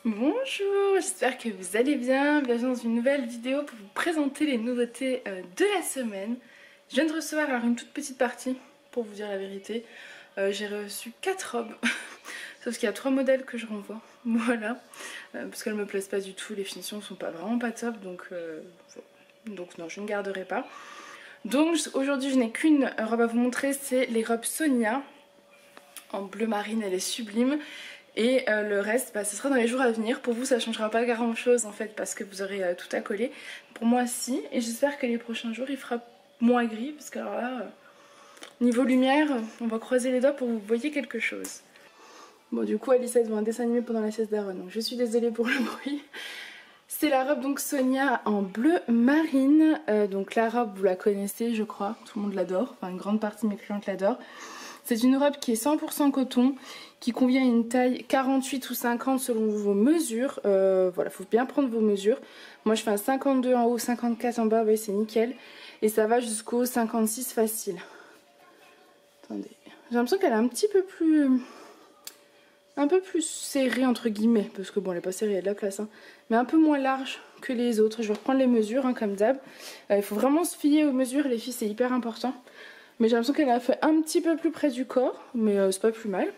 Bonjour, j'espère que vous allez bien. Bienvenue dans une nouvelle vidéo pour vous présenter les nouveautés de la semaine. Je viens de recevoir alors une toute petite partie, pour vous dire la vérité. J'ai reçu 4 robes, sauf qu'il y a 3 modèles que je renvoie. Voilà, parce qu'elles me plaisent pas du tout, les finitions sont vraiment pas top, donc non, je ne garderai pas. Donc aujourd'hui je n'ai qu'une robe à vous montrer, c'est les robes Sonia. En bleu marine, elle est sublime. Et le reste, ce sera dans les jours à venir. Pour vous, ça changera pas grand chose en fait, parce que vous aurez tout à coller. Pour moi, si. Et j'espère que les prochains jours, il fera moins gris, parce que alors là, niveau lumière, on va croiser les doigts pour que vous voyez quelque chose. Bon, du coup, Alice est devant un dessin animé pendant la sieste d'Aaron, donc je suis désolée pour le bruit. C'est la robe donc Sonia en bleu marine. Donc la robe, vous la connaissez, je crois. Tout le monde l'adore. Enfin, une grande partie de mes clientes l'adorent. C'est une robe qui est 100% coton, qui convient à une taille 48 ou 50 selon vos mesures. Voilà, faut bien prendre vos mesures. Moi je fais un 52 en haut, 54 en bas, vous voyez, c'est nickel. Et ça va jusqu'au 56 facile. Attendez, j'ai l'impression qu'elle est un peu plus serrée entre guillemets, parce que bon, elle n'est pas serrée, il y a de la place, hein, mais un peu moins large que les autres. Je vais reprendre les mesures, hein, comme d'hab. Il faut vraiment se fier aux mesures, les filles, c'est hyper important. Mais j'ai l'impression qu'elle a fait un petit peu plus près du corps, mais c'est pas plus mal.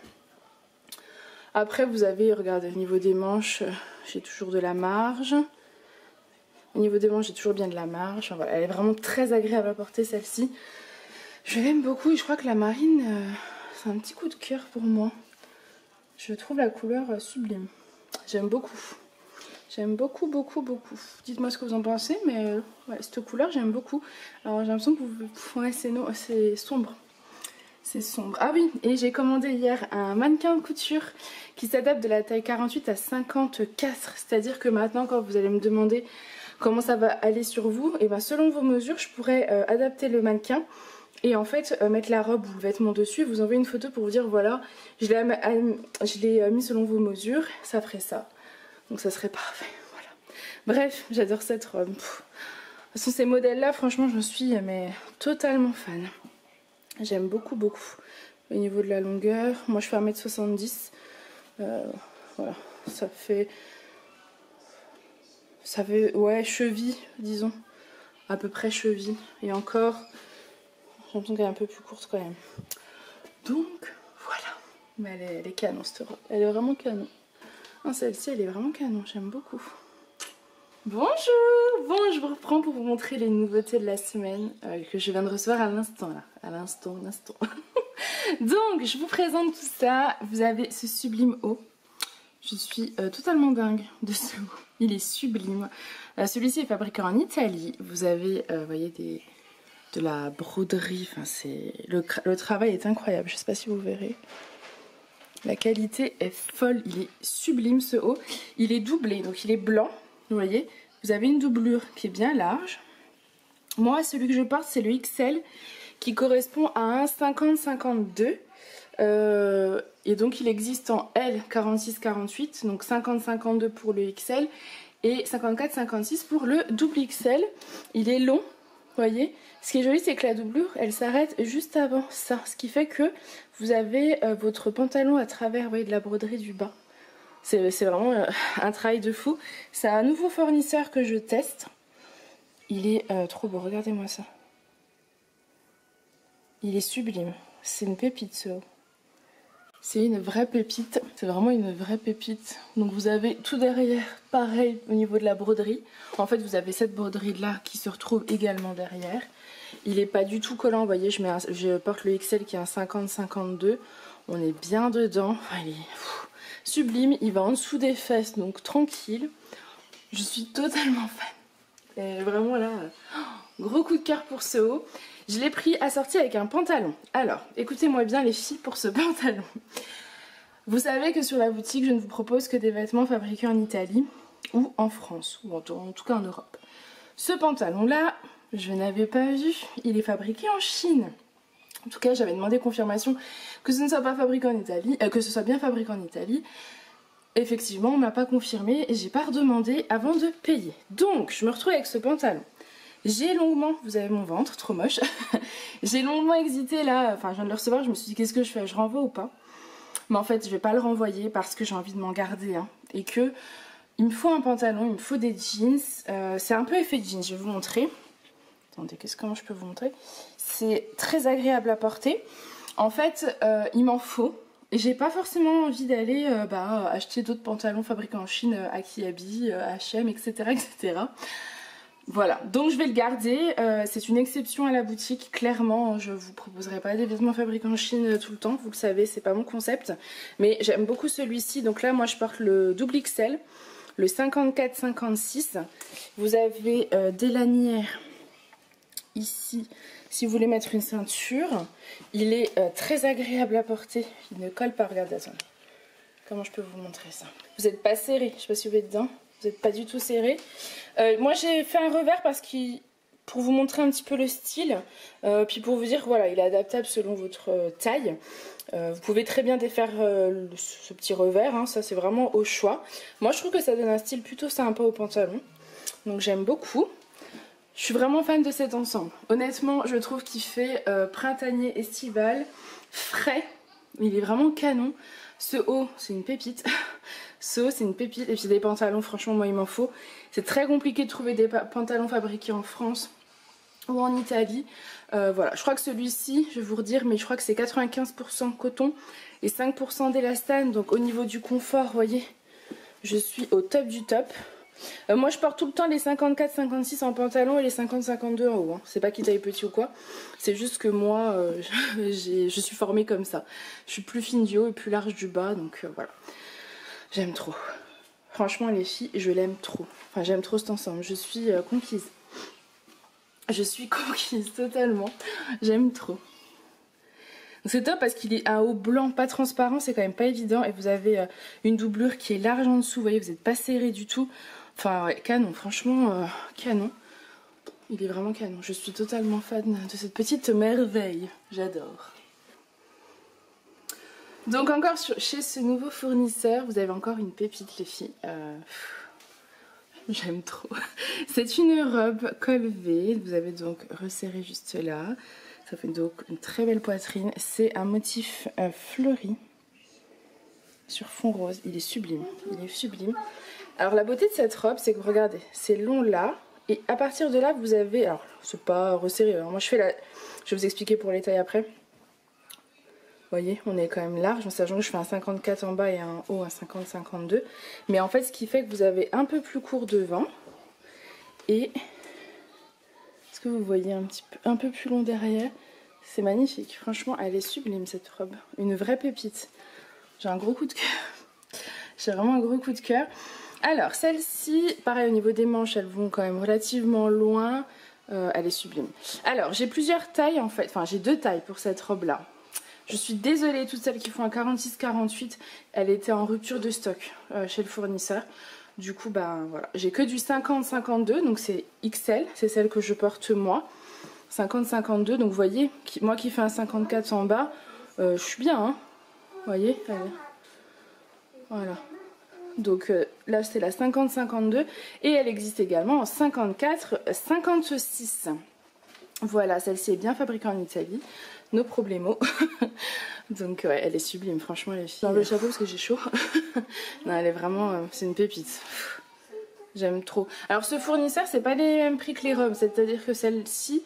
Après vous avez, regardez, au niveau des manches, j'ai toujours de la marge. Au niveau des manches, j'ai toujours bien de la marge. Enfin, voilà, elle est vraiment très agréable à porter celle-ci. Je l'aime beaucoup et je crois que la marine, c'est un petit coup de cœur pour moi. Je trouve la couleur sublime. J'aime beaucoup. J'aime beaucoup. Dites-moi ce que vous en pensez, mais ouais, cette couleur j'aime beaucoup. Alors j'ai l'impression que ouais, c'est sombre. C'est sombre. Ah oui, et j'ai commandé hier un mannequin de couture qui s'adapte de la taille 48 à 54. C'est-à-dire que maintenant, quand vous allez me demander comment ça va aller sur vous, et ben selon vos mesures, je pourrais adapter le mannequin. Et en fait, mettre la robe ou le vêtement dessus, vous envoyer une photo pour vous dire voilà, je l'ai mis selon vos mesures, ça ferait ça. Donc ça serait parfait, voilà. Bref, j'adore cette robe. De toute façon, ces modèles-là, franchement, je suis totalement fan. J'aime beaucoup. Au niveau de la longueur, moi je fais 1m70. Voilà, ça fait ouais, cheville, disons. À peu près cheville. Et encore, j'ai l'impression qu'elle est un peu plus courte quand même. Donc, voilà. Mais elle est canon cette robe. Elle est vraiment canon. Celle-ci, elle est vraiment canon, j'aime beaucoup. Bonjour! Bon, je vous reprends pour vous montrer les nouveautés de la semaine que je viens de recevoir à l'instant là. À l'instant. Donc, je vous présente tout ça. Vous avez ce sublime haut. Je suis totalement dingue de ce haut. Il est sublime. Celui-ci est fabriqué en Italie. Vous avez, voyez, de la broderie. Enfin, le travail est incroyable. Je ne sais pas si vous verrez. La qualité est folle, il est sublime ce haut. Il est doublé, donc il est blanc, vous voyez. Vous avez une doublure qui est bien large. Moi, celui que je porte, c'est le XL qui correspond à un 50-52. Et donc il existe en L 46-48, donc 50-52 pour le XL et 54-56 pour le double XL. Il est long. Vous voyez, ce qui est joli, c'est que la doublure, elle s'arrête juste avant ça. Ce qui fait que vous avez votre pantalon à travers, vous voyez, de la broderie du bas. C'est vraiment un travail de fou. C'est un nouveau fournisseur que je teste. Il est trop beau, regardez-moi ça. Il est sublime. C'est une pépite ce haut. C'est une vraie pépite, c'est vraiment une vraie pépite. Donc vous avez tout derrière, pareil au niveau de la broderie. En fait vous avez cette broderie là qui se retrouve également derrière. Il n'est pas du tout collant, vous voyez, je porte le XL qui est un 50-52. On est bien dedans, enfin, il est sublime, il va en dessous des fesses, donc tranquille. Je suis totalement fan. Et vraiment là, gros coup de cœur pour ce haut. Je l'ai pris assorti avec un pantalon. Alors, écoutez-moi bien les filles pour ce pantalon. Vous savez que sur la boutique, je ne vous propose que des vêtements fabriqués en Italie ou en France, ou en tout cas en Europe. Ce pantalon-là, je n'avais pas vu, il est fabriqué en Chine. En tout cas, j'avais demandé confirmation que ce ne soit pas fabriqué en Italie, que ce soit bien fabriqué en Italie. Effectivement, on ne m'a pas confirmé et j'ai pas redemandé avant de payer. Donc, je me retrouve avec ce pantalon. J'ai longuement, vous avez mon ventre, trop moche. J'ai longuement hésité là, enfin je viens de le recevoir, je me suis dit qu'est-ce que je fais, je renvoie ou pas? mais en fait je vais pas le renvoyer parce que j'ai envie de m'en garder un. Et que il me faut un pantalon, il me faut des jeans. C'est un peu effet jeans, je vais vous montrer. Attendez, comment je peux vous montrer? C'est très agréable à porter. En fait, il m'en faut. Et j'ai pas forcément envie d'aller acheter d'autres pantalons fabriqués en Chine, à Kiabi, H&M, etc., etc. Voilà, donc je vais le garder. C'est une exception à la boutique, clairement. Je vous proposerai pas des vêtements fabriqués en Chine tout le temps, vous le savez, c'est pas mon concept. Mais j'aime beaucoup celui-ci. Donc là, moi, je porte le double XL, le 54-56. Vous avez des lanières ici. Si vous voulez mettre une ceinture, il est très agréable à porter. Il ne colle pas, regardez, attendez. Comment je peux vous montrer ça? Vous n'êtes pas serré, je ne sais pas si vous êtes dedans. Vous n'êtes pas du tout serré. Moi j'ai fait un revers parce que pour vous montrer un petit peu le style. Puis pour vous dire que voilà, il est adaptable selon votre taille. Vous pouvez très bien défaire ce petit revers, hein, ça c'est vraiment au choix. Moi je trouve que ça donne un style plutôt sympa au pantalon. Donc j'aime beaucoup. Je suis vraiment fan de cet ensemble. Honnêtement, je trouve qu'il fait printanier estival, frais. Il est vraiment canon. Ce haut, c'est une pépite. Ce haut, c'est une pépite. Et puis des pantalons, franchement, moi, il m'en faut. C'est très compliqué de trouver des pantalons fabriqués en France ou en Italie. Voilà, je crois que celui-ci, je vais vous redire, mais je crois que c'est 95% coton et 5% d'élastane. Donc au niveau du confort, vous voyez, je suis au top du top. Moi je porte tout le temps les 54-56 en pantalon et les 50-52 en haut, hein. C'est pas qu'ils taillent petit ou quoi, c'est juste que moi je suis formée comme ça. Je suis plus fine du haut et plus large du bas, donc voilà. J'aime trop. Franchement les filles, je l'aime trop. Enfin j'aime trop cet ensemble, je suis conquise. Je suis conquise totalement, j'aime trop. C'est top parce qu'il est un haut blanc pas transparent, c'est quand même pas évident. Et vous avez une doublure qui est large en dessous, vous voyez, vous n'êtes pas serré du tout. Enfin ouais, canon, franchement canon. Il est vraiment canon, je suis totalement fan de cette petite merveille, j'adore. Donc encore chez ce nouveau fournisseur, vous avez encore une pépite les filles. J'aime trop. C'est une robe col V, vous avez donc resserré juste là. Ça fait donc une très belle poitrine. C'est un motif fleuri sur fond rose. Il est sublime. Il est sublime. Alors la beauté de cette robe, c'est que regardez, c'est long là. Et à partir de là, vous avez... Alors, c'est pas resserré. Alors, moi, je vais vous expliquer pour les tailles après. Vous voyez, on est quand même large. Sachant que je fais un 54 en bas et un haut, un 50-52. Mais en fait, ce qui fait que vous avez un peu plus court devant. Et... Est-ce que vous voyez un peu plus long derrière? C'est magnifique. Franchement, elle est sublime cette robe. Une vraie pépite. J'ai un gros coup de cœur. J'ai vraiment un gros coup de cœur. Alors, celle-ci, pareil au niveau des manches, elles vont quand même relativement loin. Elle est sublime. Alors, j'ai plusieurs tailles en fait. Enfin, j'ai deux tailles pour cette robe-là. Je suis désolée, toutes celles qui font un 46-48, elle était en rupture de stock chez le fournisseur. Du coup, ben voilà, j'ai que du 50-52, donc c'est XL, c'est celle que je porte moi. 50-52, donc vous voyez, moi qui fais un 54 en bas, je suis bien, hein. Vous voyez, voilà. Donc là, c'est la 50-52 et elle existe également en 54-56. Voilà, celle-ci est bien fabriquée en Italie, no problemo. Donc ouais, elle est sublime, franchement les filles. J'enlève le chapeau parce que j'ai chaud. Non, elle est vraiment, c'est une pépite. J'aime trop. Alors ce fournisseur, c'est pas les mêmes prix que les robes, c'est-à-dire que celle-ci,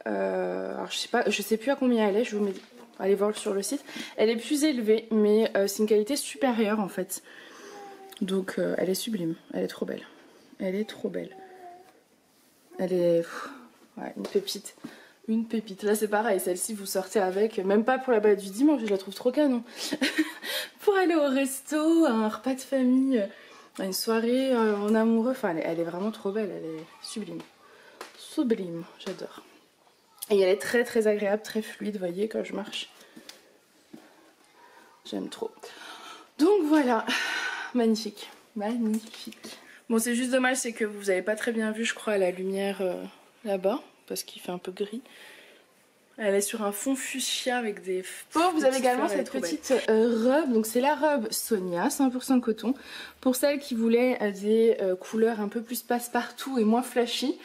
alors je sais plus à combien elle est. Je vous mets, allez voir sur le site. Elle est plus élevée, mais c'est une qualité supérieure en fait. Donc elle est sublime, elle est trop belle. Elle est trop belle. Elle est, ouais, une pépite. Une pépite. Là c'est pareil, celle-ci vous sortez avec, même pas pour la balade du dimanche, je la trouve trop canon. Pour aller au resto, à un repas de famille, à une soirée en amoureux, enfin elle est vraiment trop belle, elle est sublime. Sublime, j'adore. Et elle est très très agréable, très fluide, vous voyez quand je marche. J'aime trop. Donc voilà, magnifique, magnifique. Bon c'est juste dommage, c'est que vous avez pas très bien vu je crois la lumière là-bas. Parce qu'il fait un peu gris. Elle est sur un fond fuchsia avec des... Oh, vous avez également cette petite robe. Donc c'est la robe Sonia, 100% coton. Pour celles qui voulaient des couleurs un peu plus passe-partout et moins flashy.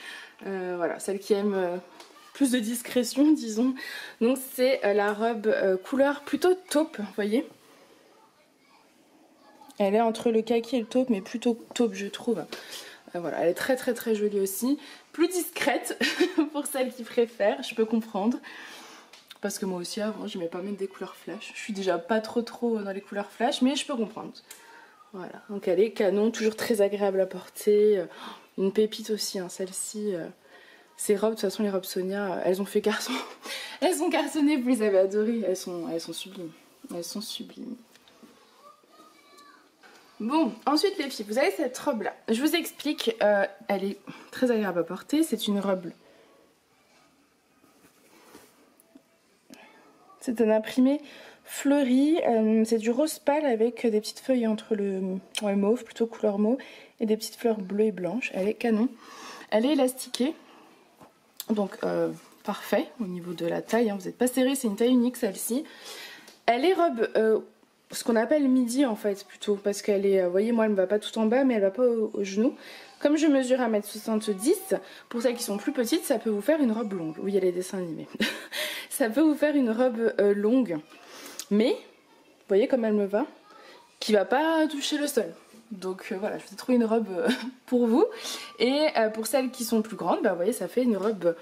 Voilà, celles qui aiment plus de discrétion, disons. Donc c'est la robe couleur plutôt taupe, vous voyez. Elle est entre le kaki et le taupe, mais plutôt taupe je trouve. Voilà, elle est très très très jolie aussi. Plus discrète pour celles qui préfèrent, je peux comprendre. Parce que moi aussi avant je n'aimais pas mettre des couleurs flash. Je suis déjà pas trop dans les couleurs flash, mais je peux comprendre. Voilà, donc elle est canon, toujours très agréable à porter. Une pépite aussi, hein, celle-ci. Ces robes, de toute façon les robes Sonia, elles ont fait garçon. Elles ont cartonné, vous les avez adorées. Elles sont sublimes. Elles sont sublimes. Bon, ensuite les filles, vous avez cette robe là. Je vous explique, elle est très agréable à porter. C'est une robe. C'est un imprimé fleuri. C'est du rose pâle avec des petites feuilles entre le mauve, plutôt couleur mauve, et des petites fleurs bleues et blanches. Elle est canon. Elle est élastiquée. Donc parfait au niveau de la taille. Hein. Vous n'êtes pas serré, c'est une taille unique celle-ci. Elle est robe. Ce qu'on appelle midi en fait plutôt parce qu'elle est, vous voyez moi elle ne va pas tout en bas mais elle va pas au genou. Comme je mesure 1m70, pour celles qui sont plus petites ça peut vous faire une robe longue. Oui il y a les dessins animés. Ça peut vous faire une robe longue. Mais, vous voyez comme elle me va, qui va pas toucher le sol. Donc voilà, je vous ai trouvé une robe pour vous. Et pour celles qui sont plus grandes, bah, vous voyez ça fait une robe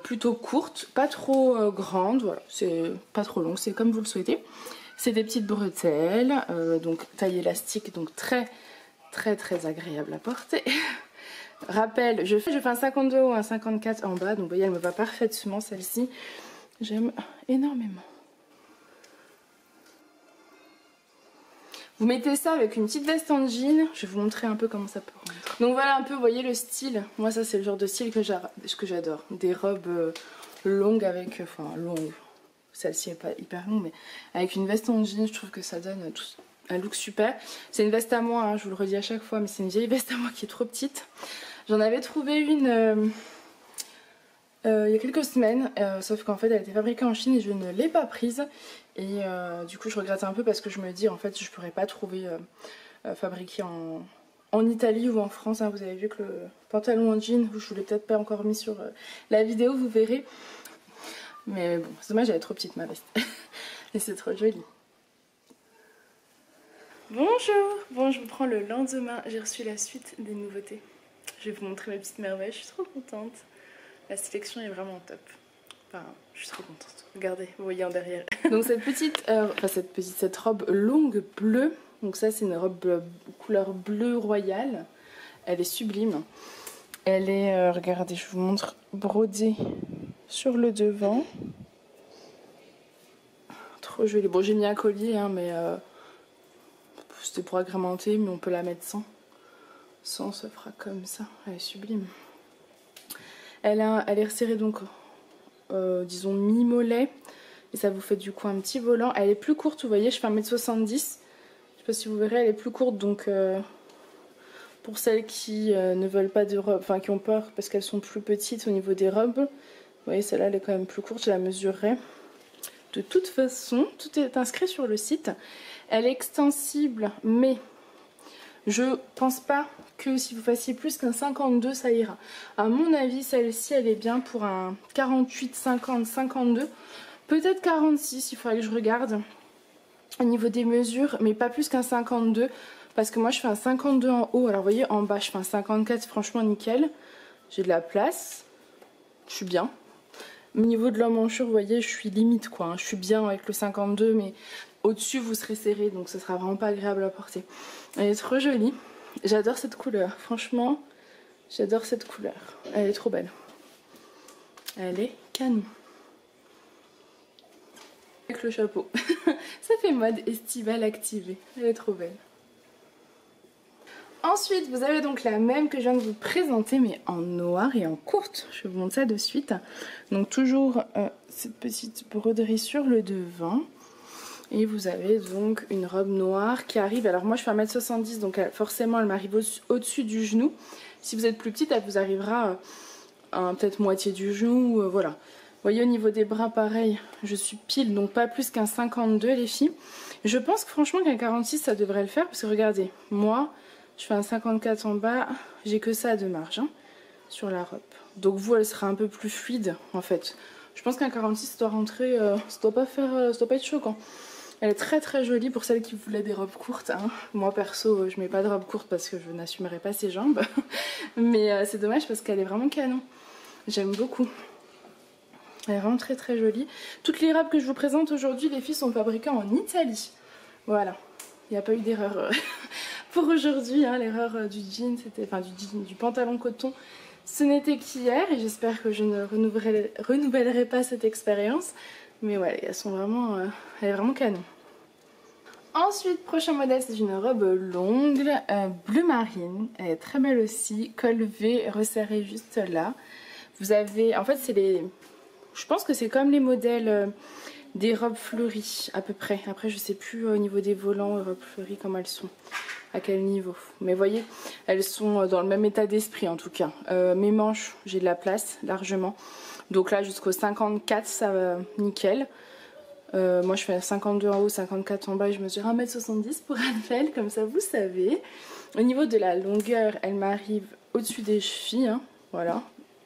plutôt courte, pas trop grande, voilà, c'est pas trop long, c'est comme vous le souhaitez. C'est des petites bretelles, donc taille élastique, donc très très très agréable à porter. Rappel, je fais un 52 ou un 54 en bas, donc vous voyez elle me va parfaitement celle-ci. J'aime énormément. Vous mettez ça avec une petite veste en jean, je vais vous montrer un peu comment ça peut rendre. Donc voilà un peu, vous voyez le style. Moi ça c'est le genre de style que j'adore. Des robes longues avec, enfin longues. Celle-ci est pas hyper longue mais avec une veste en jean je trouve que ça donne un look super. C'est une veste à moi, hein, je vous le redis à chaque fois mais c'est une vieille veste à moi qui est trop petite. J'en avais trouvé une il y a quelques semaines, sauf qu'en fait elle était fabriquée en Chine et je ne l'ai pas prise. Et du coup je regrette un peu parce que je me dis en fait je pourrais pas trouver fabriqué en Italie ou en France. Hein. Vous avez vu que le pantalon en jean, je vous l'ai peut-être pas encore mis sur la vidéo, vous verrez. Mais bon, c'est dommage, elle est trop petite ma veste. Et c'est trop joli. Bonjour! Bon, je vous prends le lendemain. J'ai reçu la suite des nouveautés. Je vais vous montrer mes petites merveilles. Je suis trop contente. La sélection est vraiment top. Enfin, je suis trop contente. Regardez, vous voyez en derrière. Donc cette robe longue bleue. Donc ça, c'est une robe couleur bleu royal. Elle est sublime. Elle est, regardez, je vous montre, brodée sur le devant. Trop jolie. Bon, j'ai mis un collier, hein, mais c'était pour agrémenter, mais on peut la mettre sans. Sans, ça fera comme ça. Elle est sublime. Elle est resserrée donc, disons, mi-mollet. Et ça vous fait du coup un petit volant. Elle est plus courte, vous voyez, je fais 1m70. Je sais pas si vous verrez, elle est plus courte. Donc, pour celles qui ne veulent pas de robe, enfin qui ont peur parce qu'elles sont plus petites au niveau des robes. Vous voyez, celle-là, elle est quand même plus courte, je la mesurerai. De toute façon, tout est inscrit sur le site. Elle est extensible, mais je pense pas que si vous fassiez plus qu'un 52, ça ira. À mon avis, celle-ci, elle est bien pour un 48, 50, 52. Peut-être 46, il faudrait que je regarde au niveau des mesures, mais pas plus qu'un 52. Parce que moi, je fais un 52 en haut. Alors, vous voyez, en bas, je fais un 54, franchement, nickel. J'ai de la place. Je suis bien. Au niveau de l'emmanchure, vous voyez, je suis limite, quoi. Hein. Je suis bien avec le 52, mais au-dessus, vous serez serré. Donc, ça sera vraiment pas agréable à porter. Elle est trop jolie. J'adore cette couleur. Franchement, j'adore cette couleur. Elle est trop belle. Elle est canon. Avec le chapeau. Ça fait mode estivale activée. Elle est trop belle. Ensuite, vous avez donc la même que je viens de vous présenter, mais en noir et en courte. Je vous montre ça de suite. Donc toujours cette petite broderie sur le devant. Et vous avez donc une robe noire qui arrive. Alors moi je fais 1m70, donc forcément elle m'arrive au-dessus du genou. Si vous êtes plus petite, elle vous arrivera peut-être moitié du genou, voilà. Vous voyez au niveau des bras pareil, je suis pile, donc pas plus qu'un 52 les filles. Je pense que franchement qu'un 46 ça devrait le faire, parce que regardez, moi je fais un 54 en bas, j'ai que ça de marge hein, sur la robe. Donc vous elle sera un peu plus fluide en fait. Je pense qu'un 46 doit rentrer, ça doit pas être choquant. Elle est très très jolie pour celles qui voulaient des robes courtes, hein. Moi perso je mets pas de robe courte parce que je n'assumerai pas ses jambes. Mais c'est dommage parce qu'elle est vraiment canon. J'aime beaucoup. Elle est vraiment très très jolie. Toutes les robes que je vous présente aujourd'hui, les filles, sont fabriquées en Italie. Voilà, il n'y a pas eu d'erreur pour aujourd'hui, hein. L'erreur du jean, c'était, enfin du pantalon coton, ce n'était qu'hier. Et j'espère que je ne renouvellerai pas cette expérience. Mais ouais, elles sont vraiment, elle est vraiment canon. Ensuite, prochain modèle, c'est une robe longue, bleu marine. Elle est très belle aussi, col V resserré juste là. Vous avez, en fait c'est les, je pense que c'est comme les modèles des robes fleuries à peu près. Après je sais plus au niveau des volants et robes fleuries comment elles sont, à quel niveau. Mais voyez, elles sont dans le même état d'esprit en tout cas. Mes manches, j'ai de la place largement. Donc là jusqu'au 54 ça va nickel. Moi je fais 52 en haut, 54 en bas et je mesure 1m70 pour Anne-Felle, comme ça vous savez. Au niveau de la longueur, elle m'arrive au-dessus des chevilles, hein, voilà.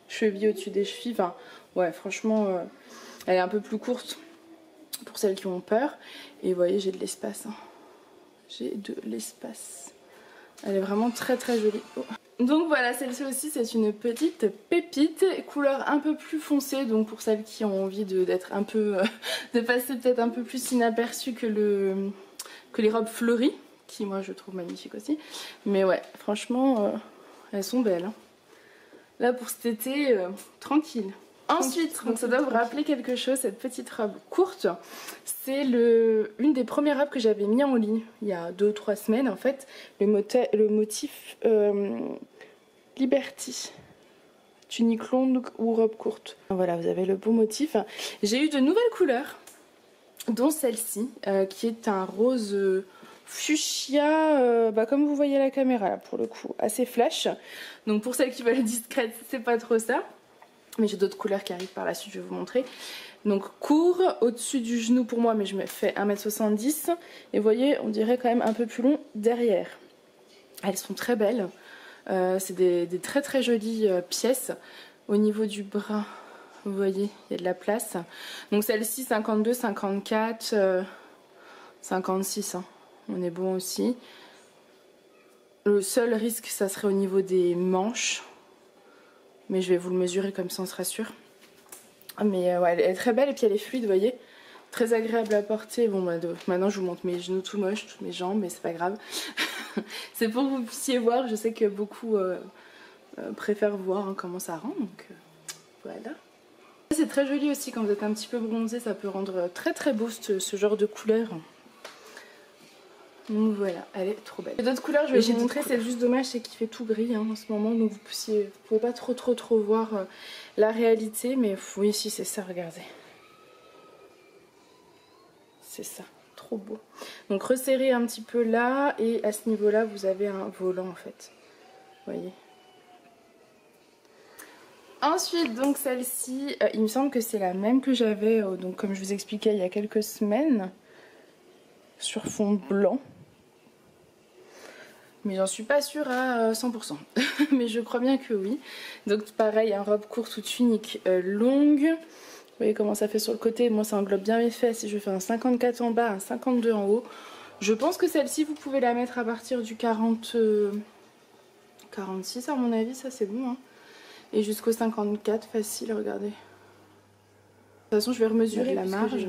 Cheville au-dessus des chevilles, enfin ouais franchement elle est un peu plus courte pour celles qui ont peur. Et vous voyez j'ai de l'espace, hein. J'ai de l'espace. Elle est vraiment très très jolie. Oh. Donc voilà, celle-ci aussi c'est une petite pépite, couleur un peu plus foncée, donc pour celles qui ont envie d'être un peu, de passer peut-être un peu plus inaperçue que les robes fleuries, qui moi je trouve magnifiques aussi. Mais ouais, franchement, elles sont belles, hein. Là pour cet été, tranquille. Ensuite, donc ça doit vous rappeler quelque chose, cette petite robe courte. C'est une des premières robes que j'avais mis en ligne il y a 2 ou 3 semaines en fait. Le motif Liberty. Tunique longue ou robe courte. Voilà, vous avez le beau motif. J'ai eu de nouvelles couleurs, dont celle-ci, qui est un rose fuchsia, comme vous voyez à la caméra là, pour le coup, assez flash. Donc pour celles qui veulent discrète, c'est pas trop ça. Mais j'ai d'autres couleurs qui arrivent par la suite, je vais vous montrer. Donc court, au-dessus du genou pour moi, mais je me fais 1m70. Et vous voyez, on dirait quand même un peu plus long derrière. Elles sont très belles. C'est des très très jolies pièces. Au niveau du bras, vous voyez, il y a de la place. Donc celle-ci, 52, 54, 56. Hein. On est bon aussi. Le seul risque, ça serait au niveau des manches. Mais je vais vous le mesurer comme ça on sera sûr. Mais ouais, elle est très belle et puis elle est fluide, vous voyez. Très agréable à porter. Bon bah maintenant je vous montre mes genoux tout moches, toutes mes jambes, mais c'est pas grave. C'est pour que vous puissiez voir, je sais que beaucoup préfèrent voir hein, comment ça rend. Donc voilà. C'est très joli aussi quand vous êtes un petit peu bronzé, ça peut rendre très très beau ce genre de couleur. Donc voilà, elle est trop belle. D'autres couleurs, je vais vous montrer, c'est juste dommage, c'est qu'il fait tout gris hein, en ce moment, donc vous pouvez pas trop voir la réalité, mais oui, si c'est ça, regardez. C'est ça, trop beau. Donc resserrez un petit peu là, et à ce niveau-là, vous avez un volant en fait. Vous voyez. Ensuite, donc celle-ci, il me semble que c'est la même que j'avais, donc comme je vous expliquais il y a quelques semaines, sur fond blanc. Mais j'en suis pas sûre à 100%. Mais je crois bien que oui. Donc pareil, un robe courte ou tunique longue. Vous voyez comment ça fait sur le côté. Moi ça englobe bien mes fesses. Et je fais un 54 en bas, un 52 en haut. Je pense que celle-ci vous pouvez la mettre à partir du 46 à mon avis. Ça c'est bon. Hein. Et jusqu'au 54 facile, regardez. De toute façon je vais remesurer la marge.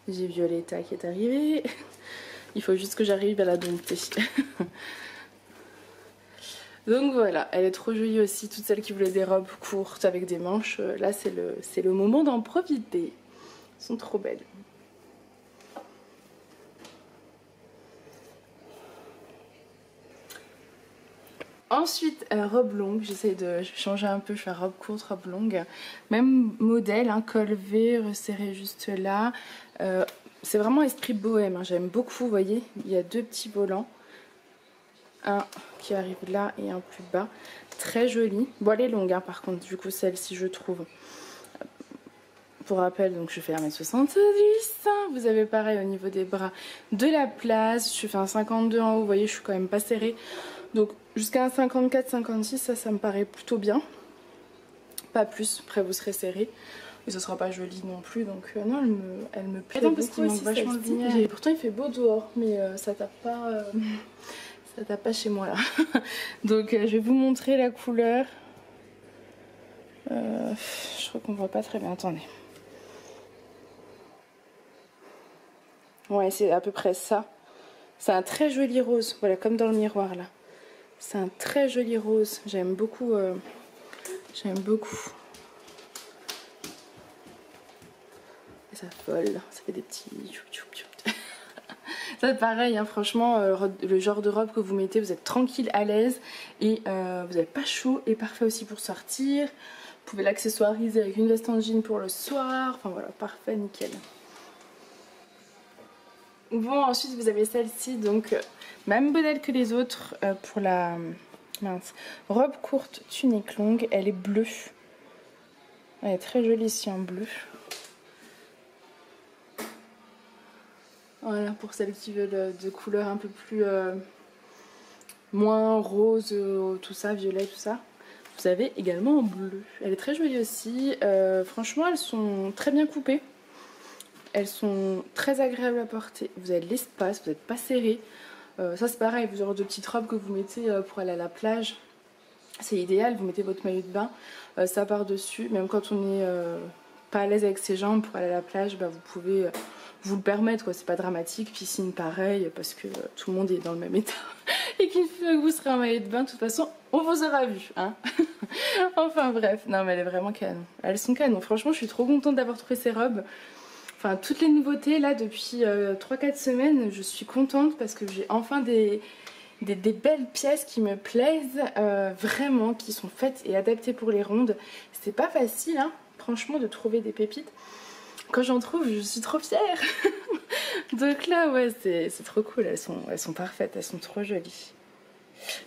J'ai Violetta qui est arrivée. Il faut juste que j'arrive à la dompter. Donc voilà, elle est trop jolie aussi. Toutes celles qui voulaient des robes courtes avec des manches, là c'est le moment d'en profiter. Elles sont trop belles. Ensuite, robe longue. J'essaie de changer un peu. Je fais robe courte, robe longue. Même modèle, hein, col V, resserré juste là. C'est vraiment esprit bohème, hein. J'aime beaucoup, vous voyez, il y a 2 petits volants, un qui arrive là et un plus bas, très joli. Bon elle est longue hein, par contre, du coup celle-ci je trouve. Pour rappel, donc je fais 1m70, vous avez pareil au niveau des bras de la place, je fais un 52 en haut, vous voyez je suis quand même pas serrée. Donc jusqu'à un 54-56, ça me paraît plutôt bien. Pas plus, après vous serez serré. et ça sera pas joli non plus, donc non, elle me plaît parce qu'il manque vachement de lumière. Et pourtant il fait beau dehors, mais ça tape pas ça tape pas chez moi là. Donc je vais vous montrer la couleur. Je crois qu'on voit pas très bien, attendez. Ouais, c'est à peu près ça. C'est un très joli rose, voilà, comme dans le miroir là. C'est un très joli rose, j'aime beaucoup. J'aime beaucoup. Et ça vole, ça fait des petits... Ça pareil, hein, franchement, le genre de robe que vous mettez, vous êtes tranquille, à l'aise et vous n'avez pas chaud et parfait aussi pour sortir. Vous pouvez l'accessoiriser avec une veste en jean pour le soir. Enfin voilà, parfait, nickel. Bon, ensuite vous avez celle-ci, donc même modèle que les autres pour la robe courte tunique longue. Elle est bleue. Elle est très jolie ici en bleu. Voilà, pour celles qui veulent de couleurs un peu plus moins rose, tout ça, violet, tout ça. Vous avez également en bleu. Elle est très jolie aussi. Franchement, elles sont très bien coupées. Elles sont très agréables à porter. Vous avez de l'espace, vous n'êtes pas serré. Ça c'est pareil, vous aurez de petites robes que vous mettez pour aller à la plage. C'est idéal, vous mettez votre maillot de bain, ça par dessus. Même quand on n'est pas à l'aise avec ses jambes pour aller à la plage, bah, vous pouvez vous le permettre, quoi. C'est pas dramatique. Piscine pareil, parce que tout le monde est dans le même état. Et qu'une fois que vous serez en maillot de bain, de toute façon, on vous aura vu, hein. Enfin bref, non mais elle est vraiment canon. Elles sont canon, franchement je suis trop contente d'avoir trouvé ces robes. Enfin toutes les nouveautés là depuis 3-4 semaines, je suis contente parce que j'ai enfin des belles pièces qui me plaisent vraiment, qui sont faites et adaptées pour les rondes. C'est pas facile hein, franchement de trouver des pépites. Quand j'en trouve je suis trop fière. Donc là ouais c'est trop cool, elles sont parfaites, elles sont trop jolies.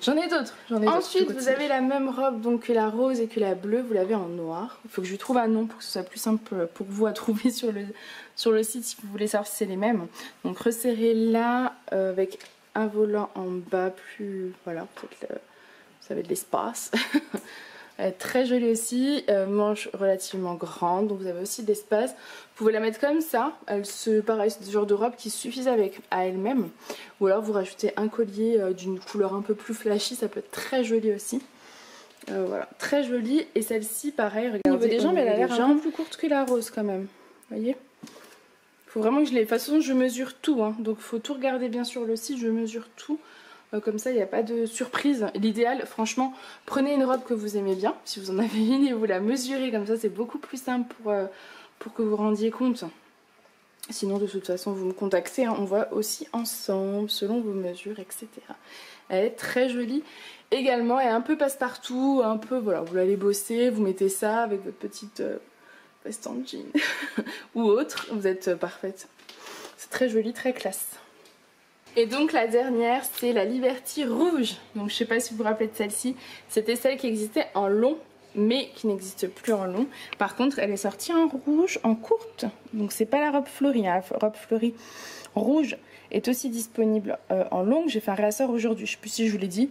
J'en ai d'autres. Ensuite vous avez la même robe donc que la rose et que la bleue, vous l'avez en noir. Il faut que je lui trouve un nom pour que ce soit plus simple pour vous à trouver sur le site si vous voulez savoir si c'est les mêmes. Donc resserré là avec un volant en bas plus... Voilà, peut-être vous avez de l'espace. Elle est très jolie aussi, manche relativement grande, donc vous avez aussi de l'espace. Vous pouvez la mettre comme ça, pareil, c'est ce genre de robe qui suffisent à elle-même. Ou alors vous rajoutez un collier d'une couleur un peu plus flashy, ça peut être très joli aussi. Voilà, très jolie. Et celle-ci, pareil, regardez. Au niveau des jambes, elle a l'air un peu plus courte que la rose quand même. Vous voyez ? Il faut vraiment que je les... De toute façon, je mesure tout, hein, donc il faut tout regarder bien sur le site, je mesure tout. Comme ça il n'y a pas de surprise. L'idéal franchement, prenez une robe que vous aimez bien, si vous en avez une, et vous la mesurez, comme ça c'est beaucoup plus simple pour que vous rendiez compte. Sinon de toute façon vous me contactez, hein, on voit aussi ensemble selon vos mesures, etc. Elle est très jolie également, et un peu passe-partout, un peu voilà, vous l'allez bosser, vous mettez ça avec votre petite veste en jean ou autre, vous êtes parfaite. C'est très joli, très classe. Et donc la dernière c'est la Liberty rouge. Donc je sais pas si vous vous rappelez de celle-ci. C'était celle qui existait en long mais qui n'existe plus en long. Par contre elle est sortie en rouge en courte. Donc c'est pas la robe fleurie, hein. La robe fleurie rouge est aussi disponible en longue. J'ai fait un réassort aujourd'hui, je sais plus si je vous l'ai dit.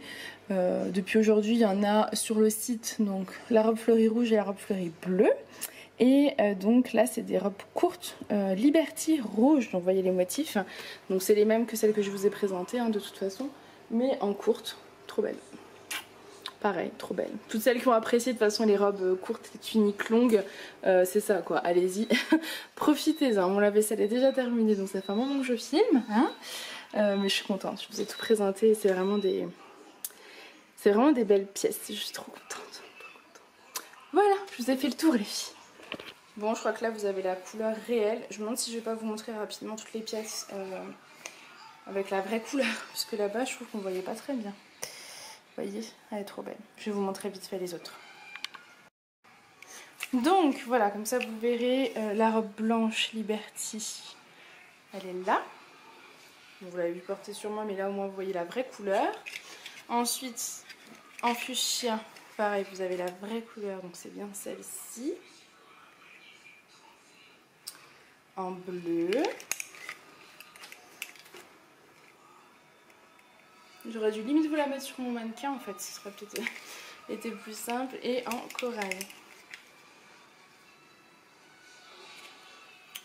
Depuis aujourd'hui il y en a sur le site. Donc la robe fleurie rouge et la robe fleurie bleue. Et donc là c'est des robes courtes Liberty rouge, donc vous voyez les motifs. Donc c'est les mêmes que celles que je vous ai présentées hein, de toute façon, mais en courte, trop belle. Pareil, trop belle. Toutes celles qui ont apprécié de toute façon les robes courtes et tuniques longues, c'est ça quoi, allez-y, profitez-en. Mon lave-vaisselle est déjà terminée donc ça fait un moment que je filme. Hein, mais je suis contente, je vous ai tout présenté, c'est vraiment des belles pièces, je suis trop contente. Voilà, je vous ai fait le tour les filles. Bon, je crois que là vous avez la couleur réelle. Je me demande si je vais pas vous montrer rapidement toutes les pièces avec la vraie couleur. Parce que là-bas, je trouve qu'on voyait pas très bien. Vous voyez, elle est trop belle. Je vais vous montrer vite fait les autres. Donc voilà, comme ça vous verrez la robe blanche Liberty. Elle est là. Vous l'avez vu porter sur moi, mais là au moins vous voyez la vraie couleur. Ensuite, en fuchsia, pareil, vous avez la vraie couleur. Donc c'est bien celle-ci. En bleu. J'aurais dû limite vous la mettre sur mon mannequin en fait, ce serait peut-être été plus simple. Et en corail.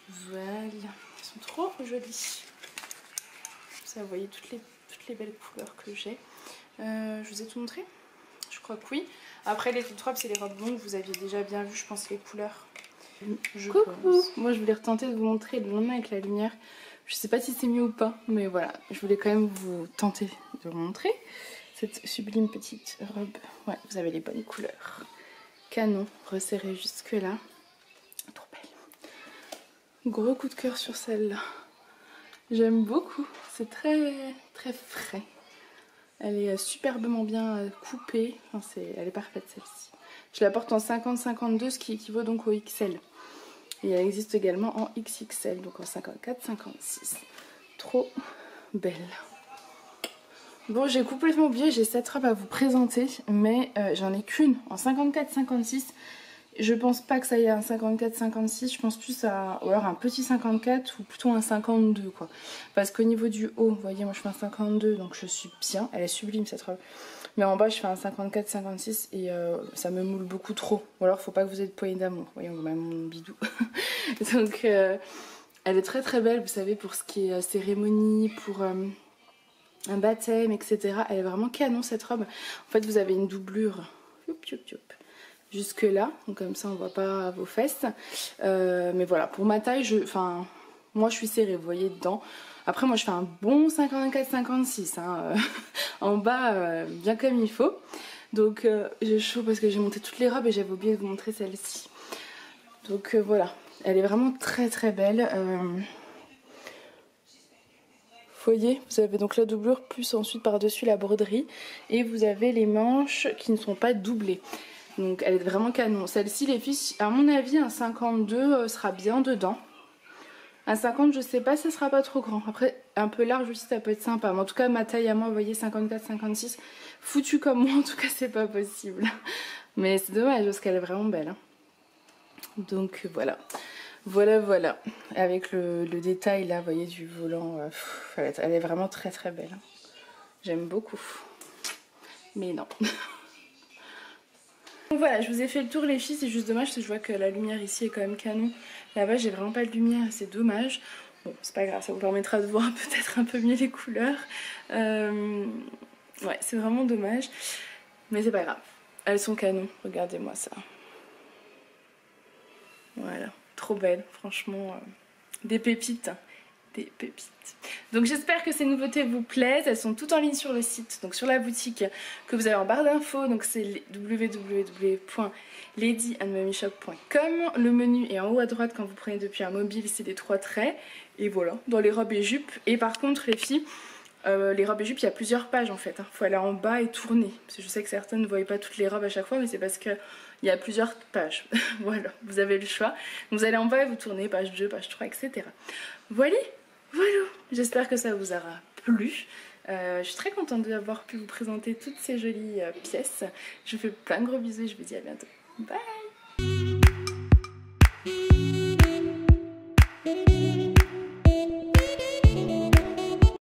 Voilà, elles sont trop jolies. Ça, vous voyez toutes les belles couleurs que j'ai. Je vous ai tout montré? Je crois que oui. Après les toutes robes, c'est les robes longues. Vous aviez déjà bien vu, je pense, les couleurs. Coucou. Moi, je voulais retenter de vous montrer le lendemain avec la lumière. Je sais pas si c'est mieux ou pas, mais voilà. Je voulais quand même vous tenter de vous montrer cette sublime petite robe. Ouais, vous avez les bonnes couleurs. Canon, resserré jusque là. Trop belle. Gros coup de cœur sur celle-là. J'aime beaucoup. C'est très frais. Elle est superbement bien coupée. Enfin, elle est parfaite celle-ci. Je la porte en 50-52, ce qui équivaut donc au XL. Et elle existe également en XXL, donc en 54-56. Trop belle. Bon, j'ai complètement oublié, j'ai cette robe à vous présenter, mais j'en ai qu'une en 54-56. Je pense pas que ça y ait un 54-56, je pense plus à ou alors un petit 54 ou plutôt un 52 quoi. Parce qu'au niveau du haut, vous voyez, moi je fais un 52, donc je suis bien, elle est sublime cette robe. Mais en bas je fais un 54-56 et ça me moule beaucoup trop. Ou alors faut pas que vous ayez de poignée d'amour, voyez, on voit même mon bidou. Donc elle est très belle, vous savez, pour ce qui est cérémonie, pour un baptême, etc. Elle est vraiment canon cette robe. En fait vous avez une doublure. Jusque là, donc comme ça on voit pas vos fesses, mais voilà, pour ma taille, moi je suis serrée, vous voyez dedans. Après moi je fais un bon 54-56 hein, en bas, bien comme il faut. Donc j'ai chaud parce que j'ai monté toutes les robes et j'avais oublié de vous montrer celle-ci. Donc voilà, elle est vraiment très belle. Voyez, vous avez donc la doublure plus ensuite par-dessus la broderie et vous avez les manches qui ne sont pas doublées. Donc elle est vraiment canon. Celle-ci, les filles, à mon avis, un 52 sera bien dedans. Un 50, je sais pas, ça sera pas trop grand. Après, un peu large aussi, ça peut être sympa. Mais en tout cas, ma taille à moi, vous voyez, 54-56, foutu comme moi, en tout cas, c'est pas possible. Mais c'est dommage parce qu'elle est vraiment belle. Hein. Donc voilà. Voilà. Avec le détail là, vous voyez, du volant. Elle est vraiment très belle. Hein. J'aime beaucoup. Mais non. Donc voilà, je vous ai fait le tour les filles, c'est juste dommage parce que je vois que la lumière ici est quand même canon. Là-bas j'ai vraiment pas de lumière, c'est dommage. Bon, c'est pas grave, ça vous permettra de voir peut-être un peu mieux les couleurs. Ouais, c'est vraiment dommage. Mais c'est pas grave, elles sont canon, regardez-moi ça. Voilà, trop belle, franchement, des pépites. Des pépites. Donc j'espère que ces nouveautés vous plaisent, elles sont toutes en ligne sur le site, donc sur la boutique que vous avez en barre d'infos, donc c'est www.ladyandmummyshop.com. Le menu est en haut à droite quand vous prenez depuis un mobile, c'est des 3 traits, et voilà, dans les robes et jupes. Et par contre les filles, les robes et jupes, il y a plusieurs pages en fait, hein. Faut aller en bas et tourner, parce que je sais que certaines ne voient pas toutes les robes à chaque fois, mais c'est parce que il y a plusieurs pages. Voilà, vous avez le choix. Vous allez en bas et vous tournez, page 2, page 3, etc. Voilà. Voilà, j'espère que ça vous aura plu. Je suis très contente d'avoir pu vous présenter toutes ces jolies pièces. Je vous fais plein de gros bisous et je vous dis à bientôt. Bye!